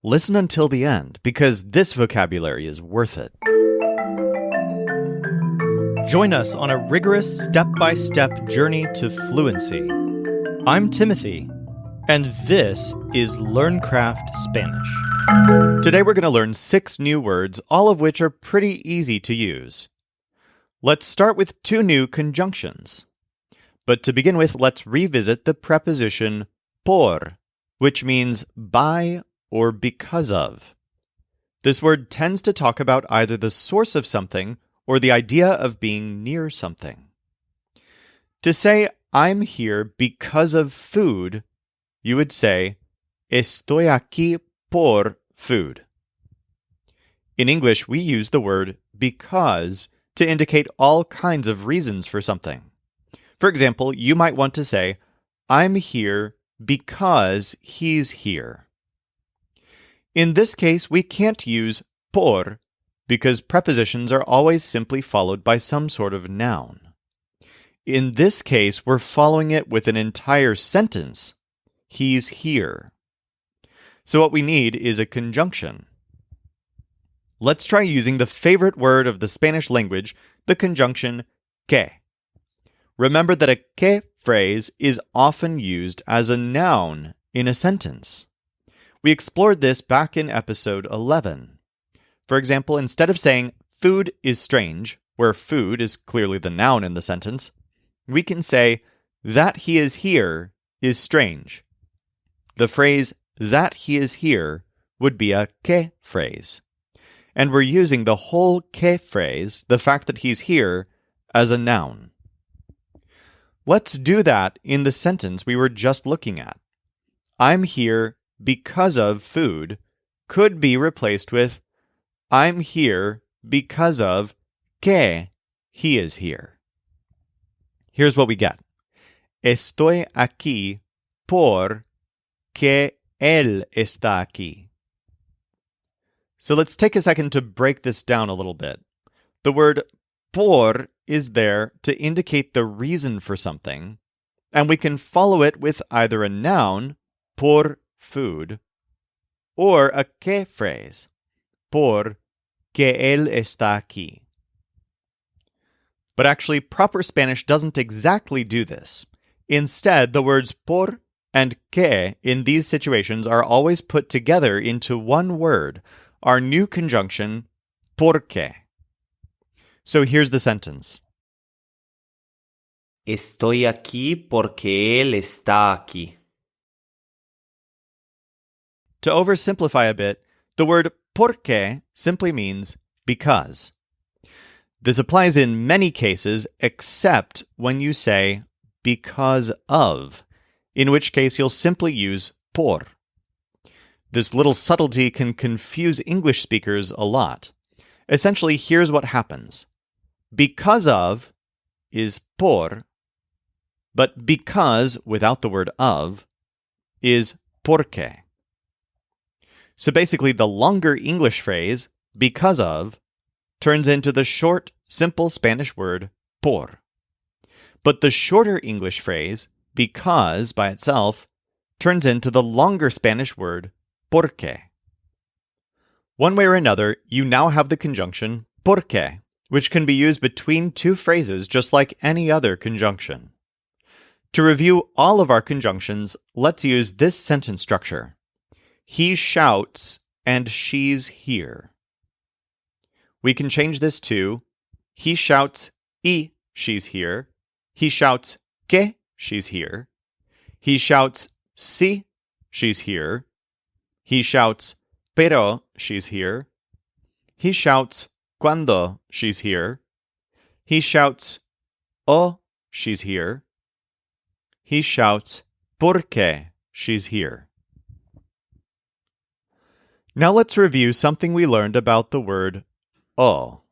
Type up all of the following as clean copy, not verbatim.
Listen until the end, because this vocabulary is worth it. Join us on a rigorous step-by-step journey to fluency. I'm Timothy, and this is LearnCraft Spanish. Today we're going to learn 6 new words, all of which are pretty easy to use. Let's start with 2 new conjunctions. But to begin with, let's revisit the preposition por, which means by or because of. This word tends to talk about either the source of something or the idea of being near something. To say, I'm here because of food, you would say, estoy aquí por food. In English, we use the word because to indicate all kinds of reasons for something. For example, you might want to say, I'm here because he's here. In this case, we can't use por because prepositions are always simply followed by some sort of noun. In this case, we're following it with an entire sentence. He's here. So what we need is a conjunction. Let's try using the favorite word of the Spanish language, the conjunction que. Remember that a que phrase is often used as a noun in a sentence. We explored this back in episode 11. For example, instead of saying, food is strange, where food is clearly the noun in the sentence, we can say, that he is here is strange. The phrase, that he is here, would be a que phrase. And we're using the whole que phrase, the fact that he's here, as a noun. Let's do that in the sentence we were just looking at. I'm here because of food could be replaced with I'm here because of que he is here. Here's what we get. Estoy aquí por que él está aquí. So let's take a second to break this down a little bit. The word por is there to indicate the reason for something, and we can follow it with either a noun, por food, or a que phrase, por que él está aquí. But actually, proper Spanish doesn't exactly do this. Instead, the words por and que in these situations are always put together into one word, our new conjunction, porque. So here's the sentence. Estoy aquí porque él está aquí. To oversimplify a bit, the word porque simply means because. This applies in many cases except when you say because of, in which case you'll simply use por. This little subtlety can confuse English speakers a lot. Essentially, here's what happens. Because of is por, but because, without the word of, is porque. So basically, the longer English phrase, because of, turns into the short, simple Spanish word por. But the shorter English phrase, because by itself, turns into the longer Spanish word porque. One way or another, you now have the conjunction porque, which can be used between 2 phrases just like any other conjunction. To review all of our conjunctions, let's use this sentence structure. He shouts, and she's here. We can change this to, he shouts, y she's here. He shouts, que she's here. He shouts, si she's here. He shouts, pero she's here. He shouts, cuando she's here. He shouts, oh she's here. He shouts, porque she's here. Now let's review something we learned about the word o.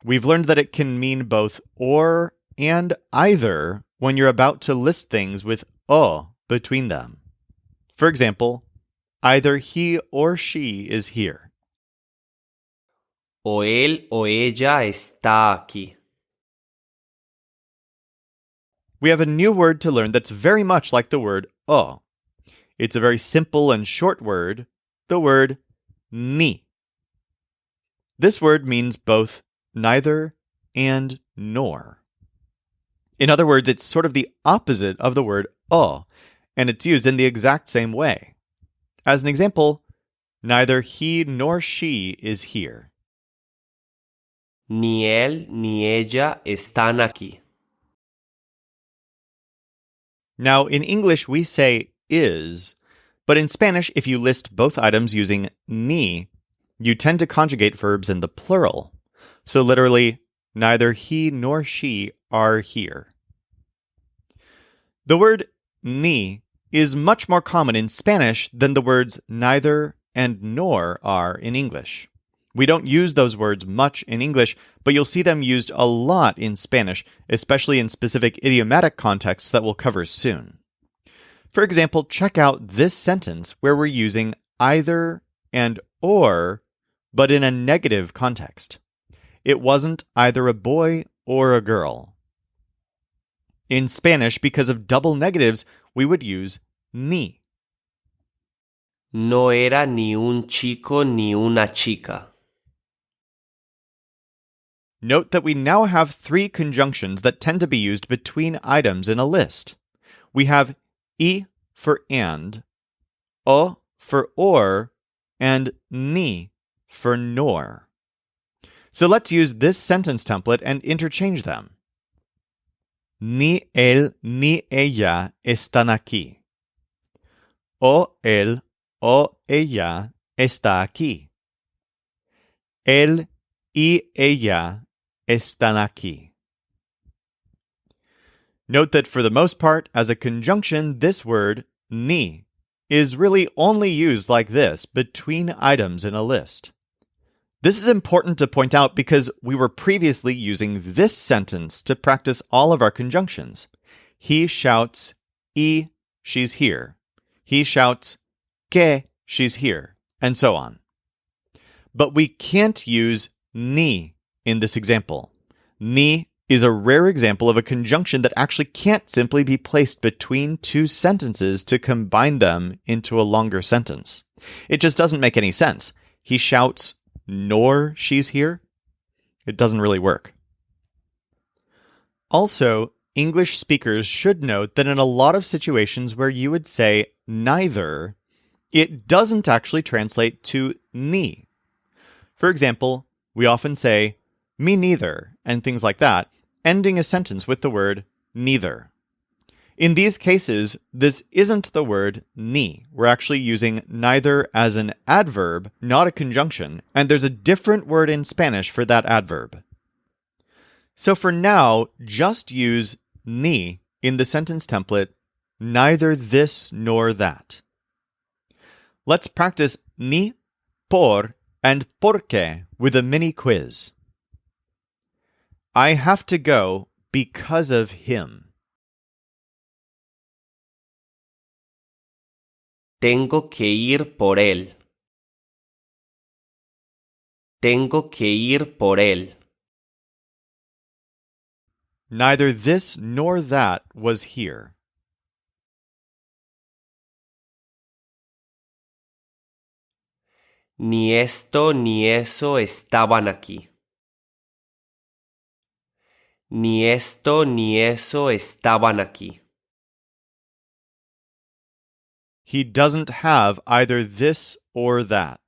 We've learned that it can mean both or and either when you're about to list things with o between them. For example, either he or she is here. O él o ella está aquí. We have a new word to learn that's very much like the word o. It's a very simple and short word, the word ni. This word means both neither and nor. In other words, it's sort of the opposite of the word o, and it's used in the exact same way. As an example, neither he nor she is here. Ni él ni ella están aquí. Now, in English, we say is, but in Spanish, if you list both items using ni, you tend to conjugate verbs in the plural. So literally, neither he nor she are here. The word ni is much more common in Spanish than the words neither and nor are in English. We don't use those words much in English, but you'll see them used a lot in Spanish, especially in specific idiomatic contexts that we'll cover soon. For example, check out this sentence where we're using either and or, but in a negative context. It wasn't either a boy or a girl. In Spanish, because of double negatives, we would use ni. No era ni un chico ni una chica. Note that we now have three conjunctions that tend to be used between items in a list. We have y for and, o for or, and ni for nor. So let's use this sentence template and interchange them. Ni él ni ella están aquí. O él o ella está aquí. Él y ella están aquí. Note that for the most part, as a conjunction, this word, ni, is really only used like this between items in a list. This is important to point out because we were previously using this sentence to practice all of our conjunctions. He shouts, y, she's here. He shouts, que, she's here, and so on. But we can't use ni in this example. Ni is a rare example of a conjunction that actually can't simply be placed between two sentences to combine them into a longer sentence. It just doesn't make any sense. He shouts, nor she's here. It doesn't really work. Also, English speakers should note that in a lot of situations where you would say neither, it doesn't actually translate to ni. For example, we often say, me neither, and things like that, ending a sentence with the word neither. In these cases, this isn't the word ni. We're actually using neither as an adverb, not a conjunction, and there's a different word in Spanish for that adverb. So for now, just use ni in the sentence template, neither this nor that. Let's practice ni, por, and porque with a mini quiz. I have to go because of him. Tengo que ir por él. Tengo que ir por él. Neither this nor that was here. Ni esto ni eso estaban aquí. Ni esto ni eso estaban aquí. He doesn't have either this or that.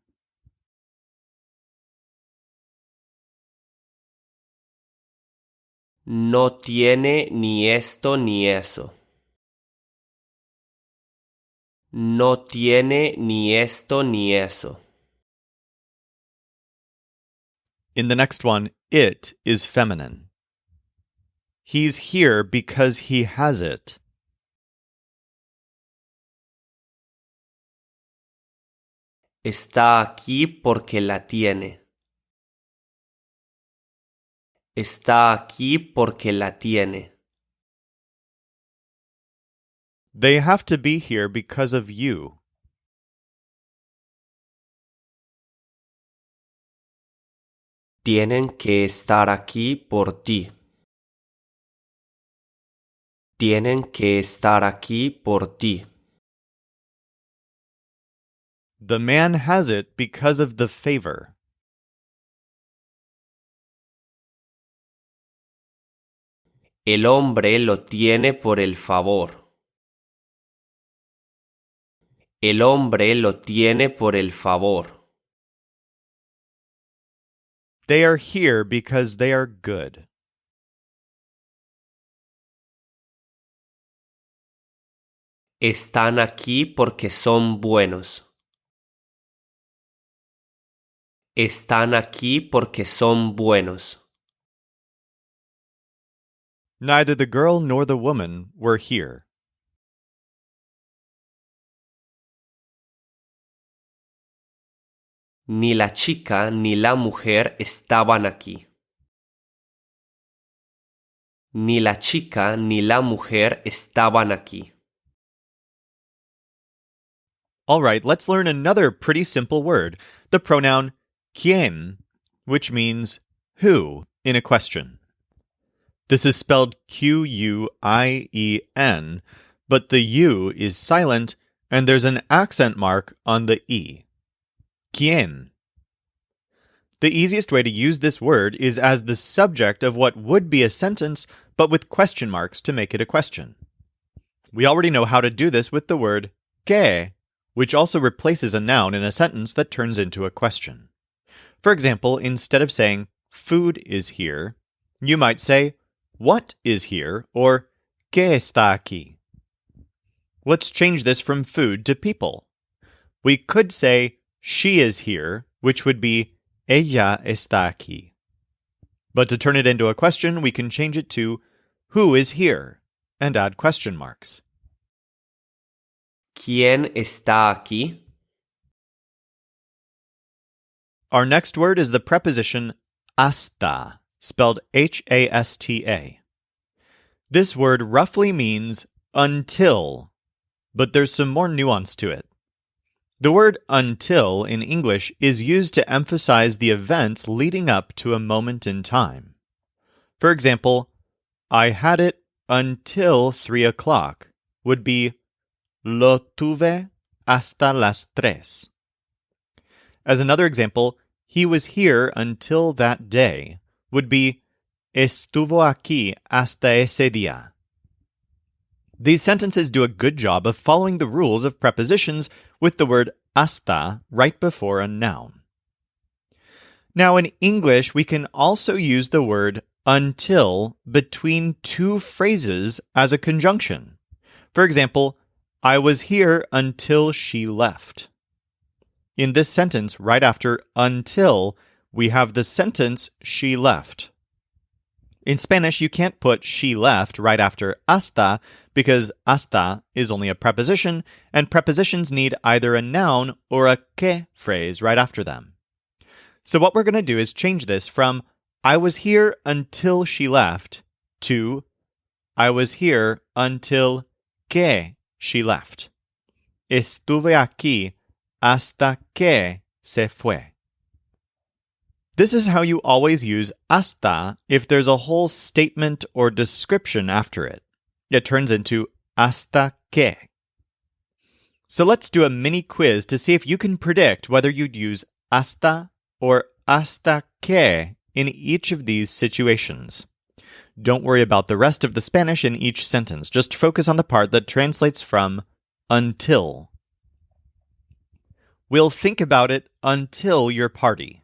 No tiene ni esto ni eso. No tiene ni esto ni eso. In the next one, it is feminine. He's here because he has it. Está aquí porque la tiene. Está aquí porque la tiene. They have to be here because of you. Tienen que estar aquí por ti. Tienen que estar aquí por ti. The man has it because of the favor. El hombre lo tiene por el favor. El hombre lo tiene por el favor. They are here because they are good. Están aquí porque son buenos. Están aquí porque son buenos. Neither the girl nor the woman were here. Ni la chica ni la mujer estaban aquí. Ni la chica ni la mujer estaban aquí. All right, let's learn another pretty simple word, the pronoun quién, which means who in a question. This is spelled Q-U-I-E-N, but the U is silent and there's an accent mark on the E. ¿Quién? The easiest way to use this word is as the subject of what would be a sentence, but with question marks to make it a question. We already know how to do this with the word qué, which also replaces a noun in a sentence that turns into a question. For example, instead of saying, food is here, you might say, what is here, or ¿qué está aquí? Let's change this from food to people. We could say, she is here, which would be ella está aquí. But to turn it into a question, we can change it to who is here and add question marks. ¿Quién está aquí? Our next word is the preposition hasta, spelled H-A-S-T-A. This word roughly means until, but there's some more nuance to it. The word until in English is used to emphasize the events leading up to a moment in time. For example, I had it until 3 o'clock would be lo tuve hasta las 3. As another example, he was here until that day would be estuvo aquí hasta ese día. These sentences do a good job of following the rules of prepositions with the word hasta right before a noun. Now, in English, we can also use the word until between two phrases as a conjunction. For example, I was here until she left. In this sentence, right after until, we have the sentence she left. In Spanish, you can't put she left right after hasta because hasta is only a preposition, and prepositions need either a noun or a que phrase right after them. So what we're going to do is change this from I was here until she left to I was here until que she left. Estuve aquí hasta que se fue. This is how you always use hasta if there's a whole statement or description after it. It turns into hasta que. So let's do a mini quiz to see if you can predict whether you'd use hasta or hasta que in each of these situations. Don't worry about the rest of the Spanish in each sentence. Just focus on the part that translates from until. We'll think about it until your party.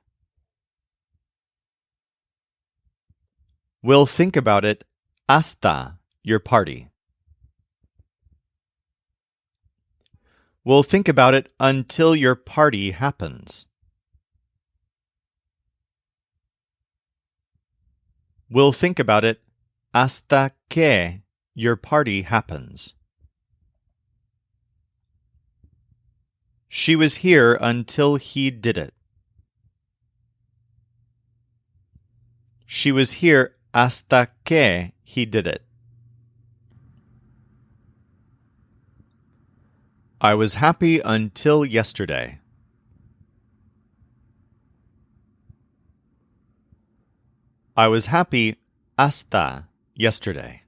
We'll think about it hasta your party. We'll think about it until your party happens. We'll think about it hasta que your party happens. She was here until he did it. She was here hasta que he did it. I was happy until yesterday. I was happy hasta yesterday.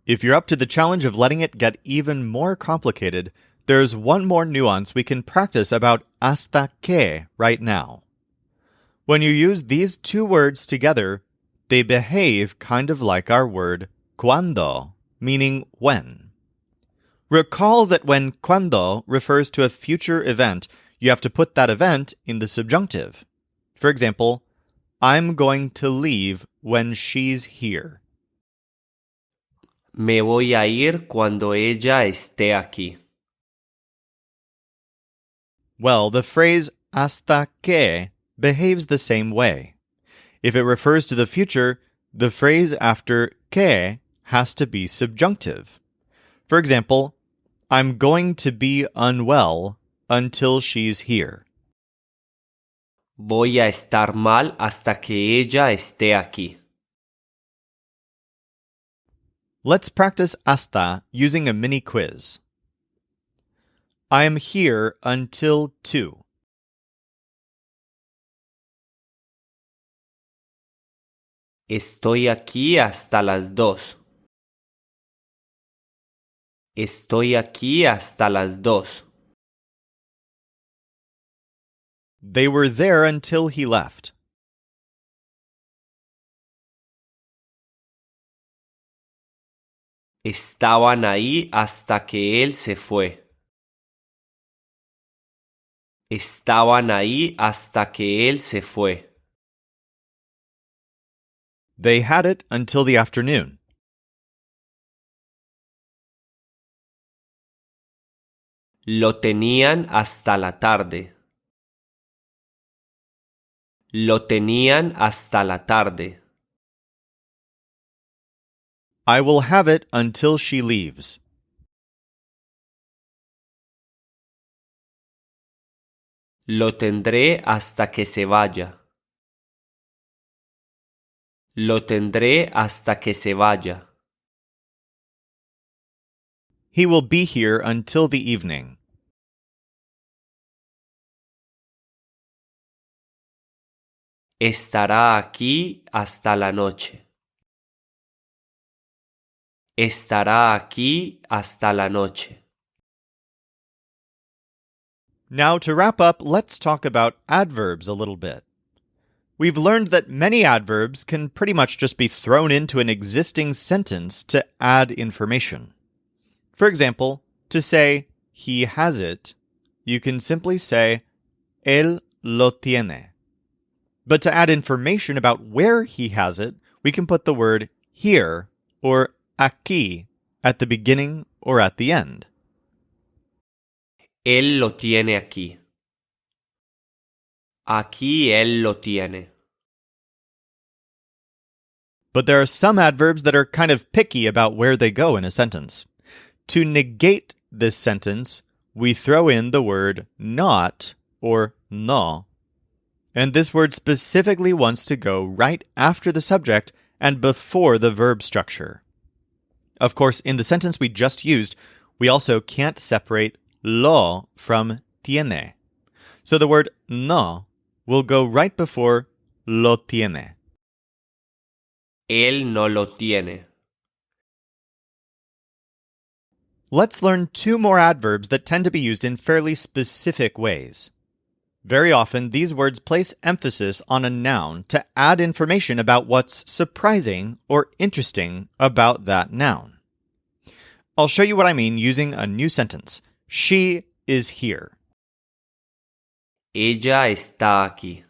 If you're up to the challenge of letting it get even more complicated, There's one more nuance we can practice about hasta que right now. When you use these two words together, they behave kind of like our word cuando, meaning when. Recall that when cuando refers to a future event, you have to put that event in the subjunctive. For example, I'm going to leave when she's here. Me voy a ir cuando ella esté aquí. Well, the phrase hasta que behaves the same way. If it refers to the future, the phrase after que has to be subjunctive. For example, I'm going to be unwell until she's here. Voy a estar mal hasta que ella esté aquí. Let's practice hasta using a mini quiz. I am here until 2. Estoy aquí hasta las 2. Estoy aquí hasta las 2. They were there until he left. Estaban ahí hasta que él se fue. Estaban ahí hasta que él se fue. They had it until the afternoon. Lo tenían hasta la tarde. Lo tenían hasta la tarde. I will have it until she leaves. Lo tendré hasta que se vaya. Lo tendré hasta que se vaya. He will be here until the evening. Estará aquí hasta la noche. Estará aquí hasta la noche. Now, to wrap up, let's talk about adverbs a little bit. We've learned that many adverbs can pretty much just be thrown into an existing sentence to add information. For example, to say, he has it, you can simply say, él lo tiene. But to add information about where he has it, we can put the word here or aquí at the beginning or at the end. Él lo tiene aquí. Aquí él lo tiene. But there are some adverbs that are kind of picky about where they go in a sentence. To negate this sentence, we throw in the word not or no. And this word specifically wants to go right after the subject and before the verb structure. Of course, in the sentence we just used, we also can't separate lo from tiene. So the word no will go right before lo tiene. Él no lo tiene. Let's learn two more adverbs that tend to be used in fairly specific ways. Very often, these words place emphasis on a noun to add information about what's surprising or interesting about that noun. I'll show you what I mean using a new sentence. She is here. Ella está aquí.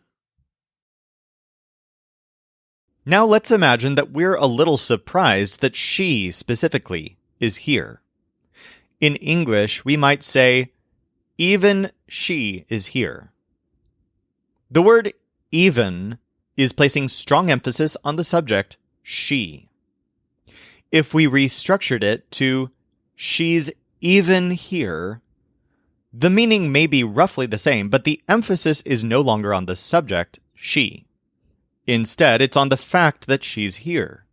Now let's imagine that we're a little surprised that she specifically is here. In English, we might say, even she is here. The word even is placing strong emphasis on the subject, she. If we restructured it to, she's even here, the meaning may be roughly the same, but the emphasis is no longer on the subject, she. Instead, it's on the fact that she's here.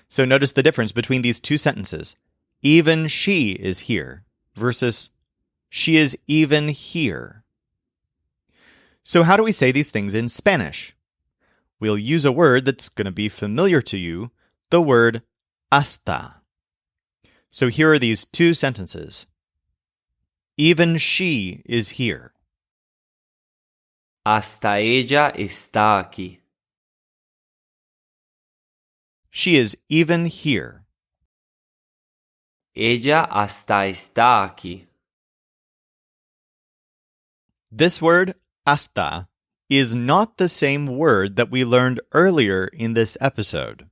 So notice the difference between these two sentences. Even she is here versus she is even here. So how do we say these things in Spanish? We'll use a word that's going to be familiar to you, the word hasta. So here are these two sentences. Even she is here. Hasta ella está aquí. She is even here. Ella hasta está aquí. This word, hasta, is not the same word that we learned earlier in this episode.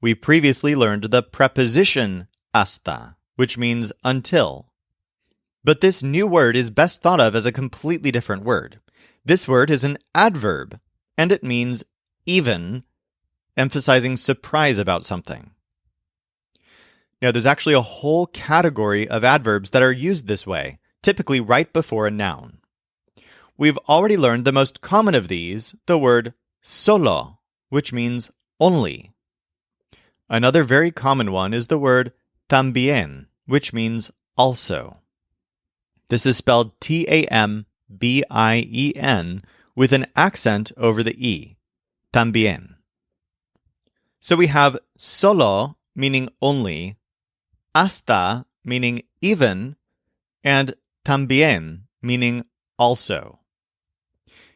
We previously learned the preposition hasta, which means until. But this new word is best thought of as a completely different word. This word is an adverb, and it means even, emphasizing surprise about something. Now, there's actually a whole category of adverbs that are used this way, typically right before a noun. We've already learned the most common of these, the word solo, which means only. Another very common one is the word también, which means also. This is spelled Tambien with an accent over the E, también. So we have solo, meaning only, hasta, meaning even, and también, meaning also.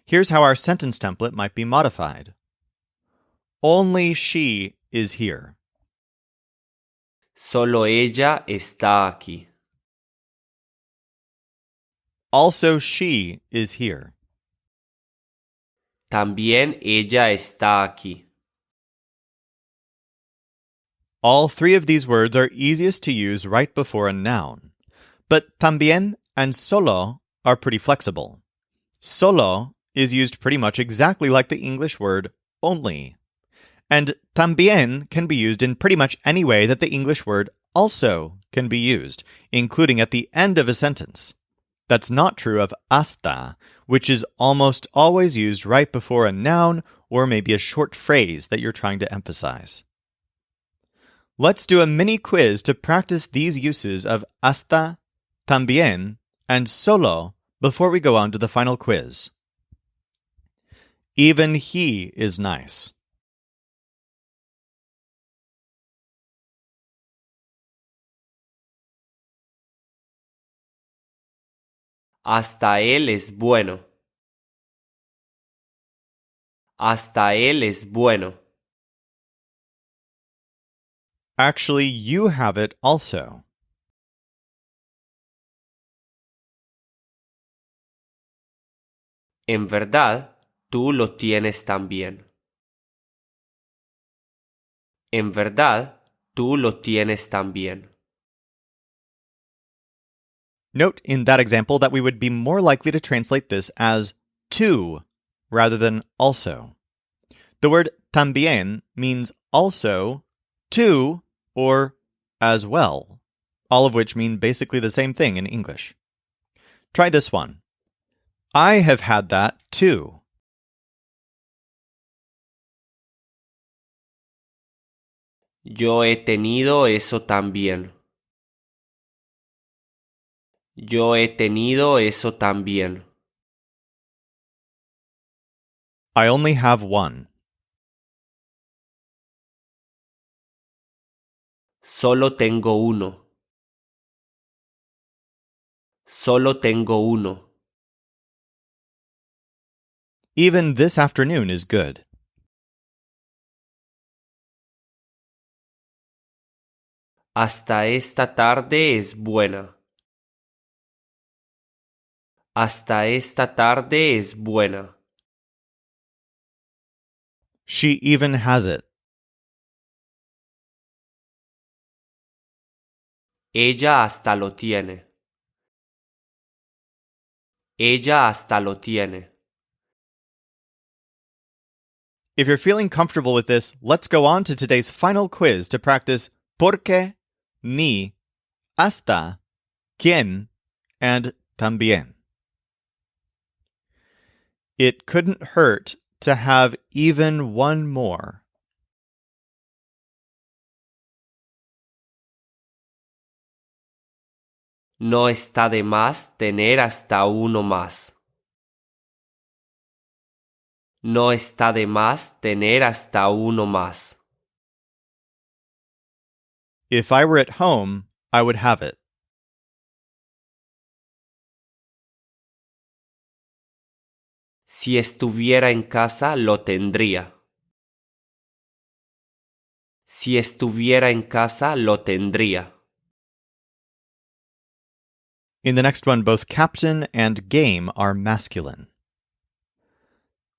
Here's how our sentence template might be modified. Only she is here. Solo ella está aquí. Also she is here. También ella está aquí. All three of these words are easiest to use right before a noun. But también and solo are pretty flexible. Solo is used pretty much exactly like the English word only. And también can be used in pretty much any way that the English word also can be used, including at the end of a sentence. That's not true of hasta, which is almost always used right before a noun or maybe a short phrase that you're trying to emphasize. Let's do a mini quiz to practice these uses of hasta, también, and solo before we go on to the final quiz. Even he is nice. Hasta él es bueno. Hasta él es bueno. Actually, you have it also. En verdad, tú lo tienes también. En verdad, tú lo tienes también. Note in that example that we would be more likely to translate this as to rather than also. The word también means also, to, or as well, all of which mean basically the same thing in English. Try this one. I have had that too. Yo he tenido eso también. Yo he tenido eso también. I only have one. Solo tengo uno. Solo tengo uno. Even this afternoon is good. Hasta esta tarde es buena. Hasta esta tarde es buena. She even has it. Ella hasta lo tiene. Ella hasta lo tiene. If you're feeling comfortable with this, let's go on to today's final quiz to practice porque, ni, hasta, quién, and también. It couldn't hurt to have even one more. No está de más tener hasta uno más. No está de más tener hasta uno más. If I were at home, I would have it. Si estuviera en casa, lo tendría. Si estuviera en casa, lo tendría. In the next one, both captain and game are masculine.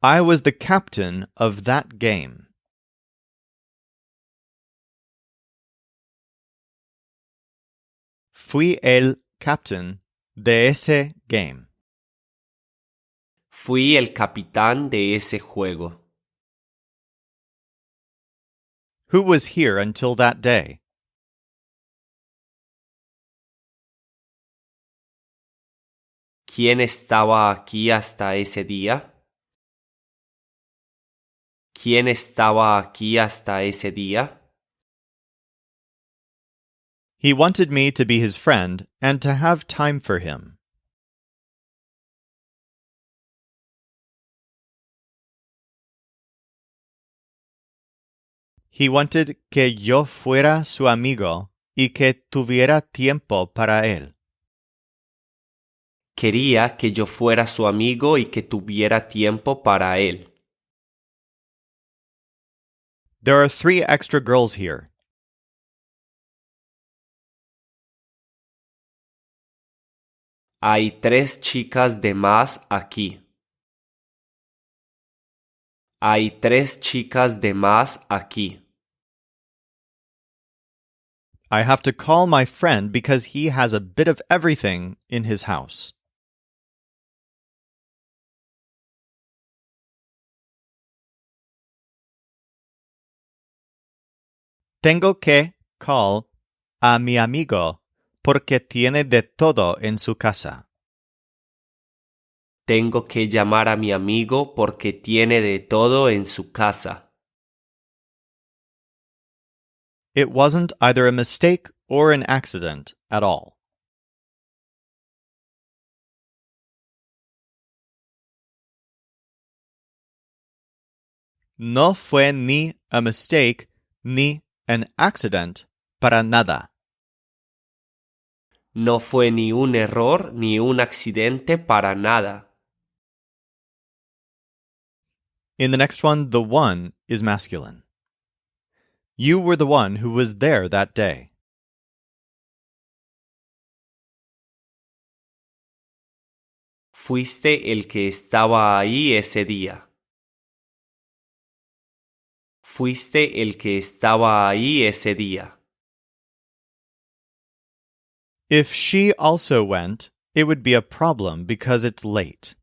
I was the captain of that game. Fui el captain de ese game. Fui el capitán de ese juego. Who was here until that day? ¿Quién estaba aquí hasta ese día? ¿Quién estaba aquí hasta ese día? He wanted me to be his friend and to have time for him. He wanted que yo fuera su amigo y que tuviera tiempo para él. Quería que yo fuera su amigo y que tuviera tiempo para él. There are 3 extra girls here. Hay 3 chicas de más aquí. Hay 3 chicas de más aquí. I have to call my friend because he has a bit of everything in his house. Tengo que call a mi amigo porque tiene de todo en su casa. Tengo que llamar a mi amigo porque tiene de todo en su casa. It wasn't either a mistake or an accident at all. No fue ni a mistake ni an accident para nada. No fue ni un error ni un accidente para nada. In the next one, the one is masculine. You were the one who was there that day. Fuiste el que estaba ahí ese día. Fuiste el que estaba ahí ese día. If she also went, it would be a problem because it's late.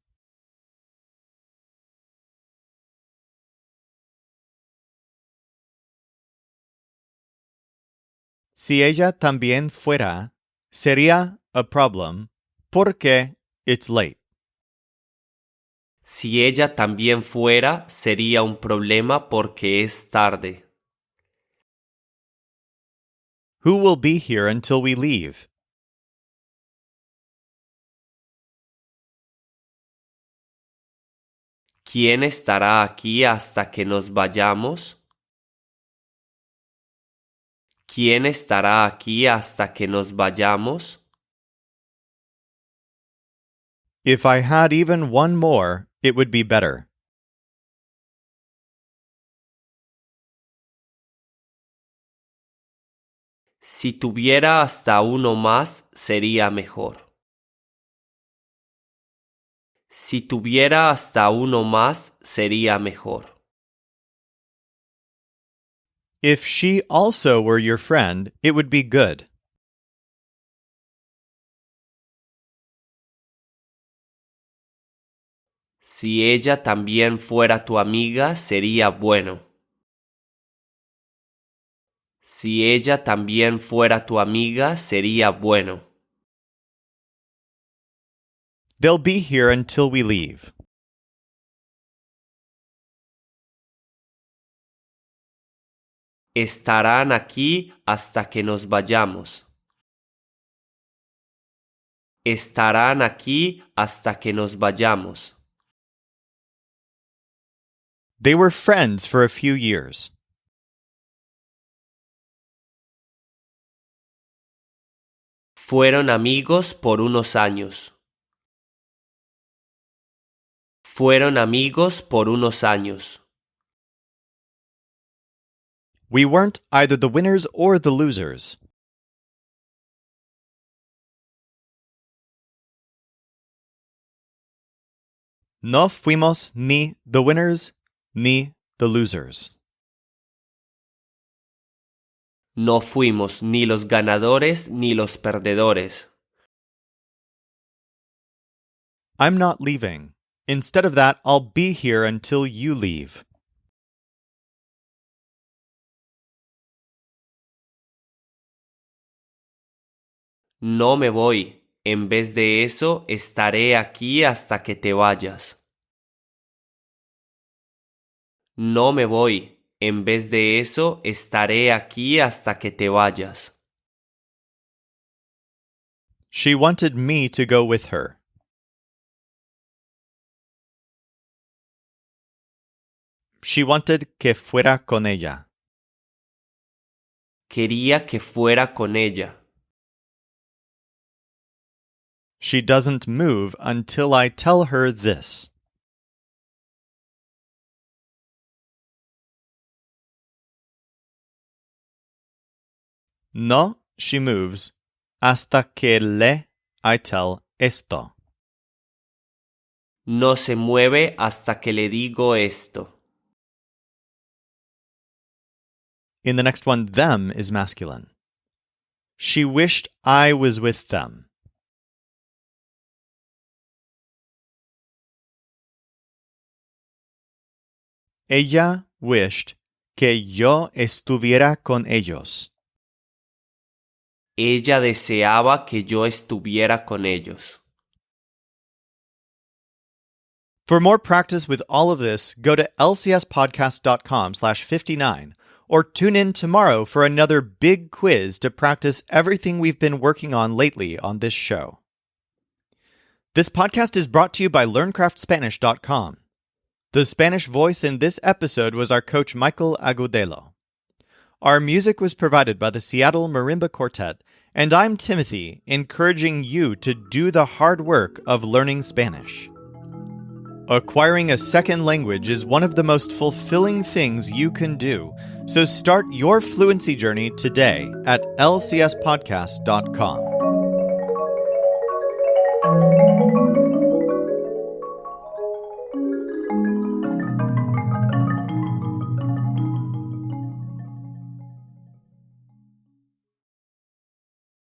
Si ella también fuera, sería a problem porque it's late. Si ella también fuera, sería un problema porque es tarde. Who will be here until we leave? ¿Quién estará aquí hasta que nos vayamos? ¿Quién estará aquí hasta que nos vayamos? If I had even one more, it would be better. Si tuviera hasta uno más, sería mejor. Si tuviera hasta uno más, sería mejor. If she also were your friend, it would be good. Si ella también fuera tu amiga, sería bueno. Si ella también fuera tu amiga, sería bueno. They'll be here until we leave. Estarán aquí hasta que nos vayamos. Estarán aquí hasta que nos vayamos. They were friends for a few years. Fueron amigos por unos años. Fueron amigos por unos años. We weren't either the winners or the losers. No fuimos ni the winners ni the losers. No fuimos ni los ganadores ni los perdedores. I'm not leaving. Instead of that, I'll be here until you leave. No me voy. En vez de eso, estaré aquí hasta que te vayas. No me voy. En vez de eso, estaré aquí hasta que te vayas. She wanted me to go with her. She wanted que fuera con ella. Quería que fuera con ella. She doesn't move until I tell her this. No, she moves hasta que I tell esto. No se mueve hasta que le digo esto. In the next one, them is masculine. She wished I was with them. Ella wished que yo estuviera con ellos. Ella deseaba que yo estuviera con ellos. For more practice with all of this, go to lcspodcast.com/59 or tune in tomorrow for another big quiz to practice everything we've been working on lately on this show. This podcast is brought to you by LearnCraftSpanish.com. The Spanish voice in this episode was our coach Michael Agudelo. Our music was provided by the Seattle Marimba Quartet, and I'm Timothy, encouraging you to do the hard work of learning Spanish. Acquiring a second language is one of the most fulfilling things you can do, so start your fluency journey today at lcspodcast.com.